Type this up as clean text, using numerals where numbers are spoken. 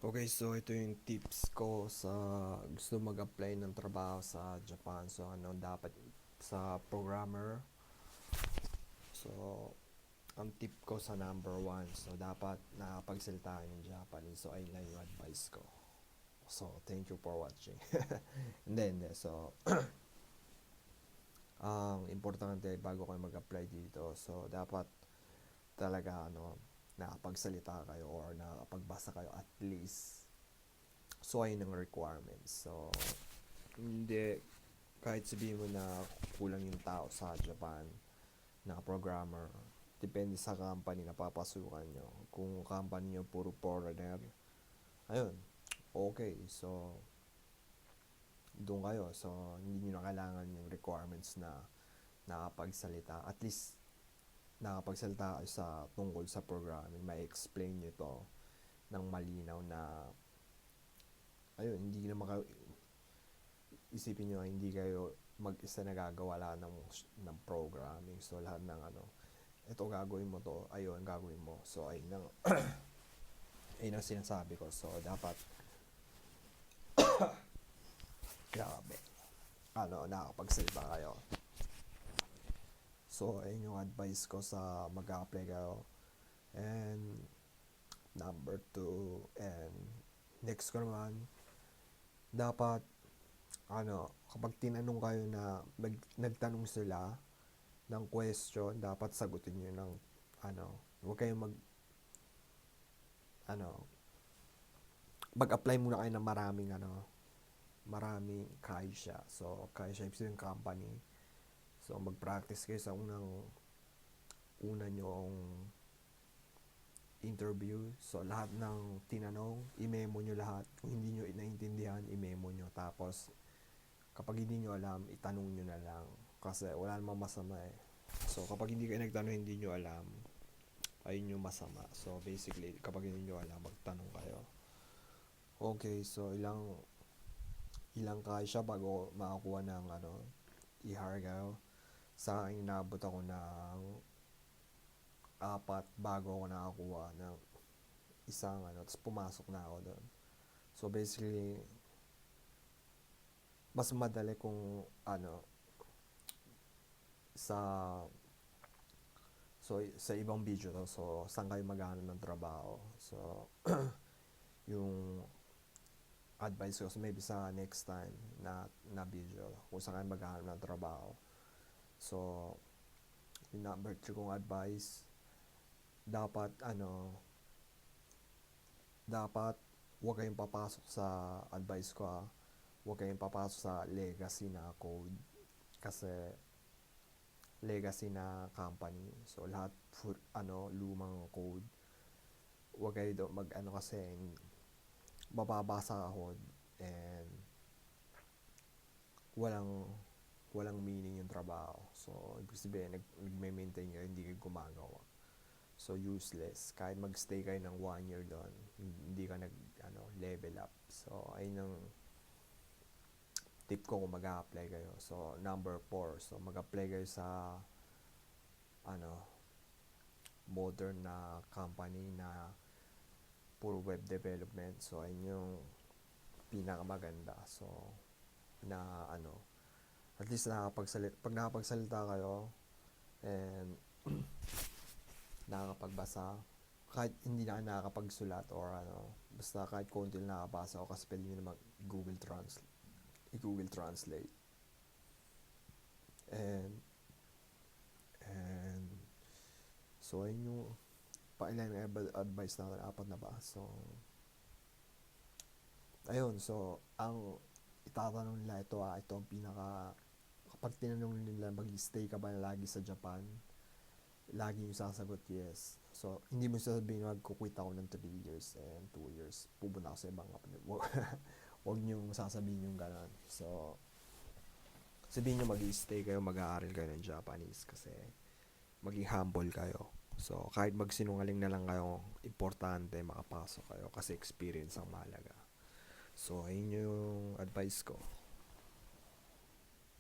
Okay, so ito yung tips ko sa gusto mag-apply ng trabaho sa Japan. So ano dapat sa programmer. So ang tip ko sa number one, so dapat nakapagsalita ng Japanese. So ayun lang yung advice ko. So thank you for watching. Hindi. So ang importante bago kayo mag-apply dito, so dapat talaga nakapagsalita kayo or nakapagbasa kayo at least. So ayun ang requirements. So hindi, kahit sabihin mo na kulang yung tao sa Japan na programmer, depende sa company na papasukan nyo. Kung company nyo puro foreigner, ayun, okay. So doon kayo. So hindi nyo na kailangan yung requirements na nakapagsalita. At least nakapagsalita kayo sa tungkol sa programming, may explain nyo to ng malinaw na ayun, hindi naman kayo isipin nyo, hindi kayo mag-isa nagagawa lahat ng programming. So lahat ng ito gagawin mo to, ayun gagawin mo. So ayun ang sinasabi ko. So dapat grabe nakakapagsalita kayo. So ayun yung advice ko sa mag-apply kayo. And number two, and next ko naman, dapat kapag tinanong kayo na nagtanong sila ng question, dapat sagutin nyo ng huwag kayong mag-apply muna kayo ng maraming kaisha. So kaisha yung company. So mag-practice kayo sa una nyong interview. So lahat ng tinanong, i-memo nyo lahat. Kung hindi nyo naintindihan, i-memo nyo. Tapos kapag hindi nyo alam, itanong nyo na lang. Kasi wala namang masama eh. So kapag hindi kayo nagtanong, hindi nyo alam, ayun yung masama. So basically, kapag hindi nyo alam, magtanong kayo. Okay, so ilang kayo bago makakuha ng i-hire kayo. Sa akin, inabot ako ng 4 bago ako nakakuha ng isang tapos pumasok na ako doon. So basically, mas madali kung sa sa ibang video to. So saan kayo maghanap ng trabaho. So yung advice ko, so maybe sa next time na video kung saan kayo maghanap ng trabaho. So yung number 3 kong advice, dapat dapat huwag kayong papasok sa advice ko huwag kayong papasok sa legacy na code. Kasi legacy na company. So lahat lumang code. Huwag kayo kasi mababasa ako and walang meaning yung trabaho. So ibig sabihin nagme-maintain kayo, hindi kayo gumagawa. So useless. Kahit magstay kayo ng 1 year doon, hindi ka level up. So ayun ang tip ko kung mag-a-apply kayo. So number 4, so mag-apply kayo sa modern na company na puro web development. So ayun yung pinakamaganda. So na at least pag nakapagsalita kayo and nakakapagbasa, kahit hindi na nakakapagsulat or basta kahit konti lang nakabasa o kasi pwede nyo na Google Translate. And so ayun yung pa-ilan advice natin, 4 na ba? So ayun, so ang itatanong nila ito ang pinaka, kapag tinanong nila mag-stay ka ba lagi sa Japan, lagi yung sasagot yes. So hindi mo sasabihin magkukwit ako ng 3 years and 2 years pupunta ako sa ibang wag nyo sasabihin yung gano'n. So sabihin nyo mag-stay kayo, mag-aaral kayo ng Japanese kasi maging humble kayo. So kahit magsinungaling na lang kayo, importante makapasok kayo kasi experience ang mahalaga. So ayun yung advice ko.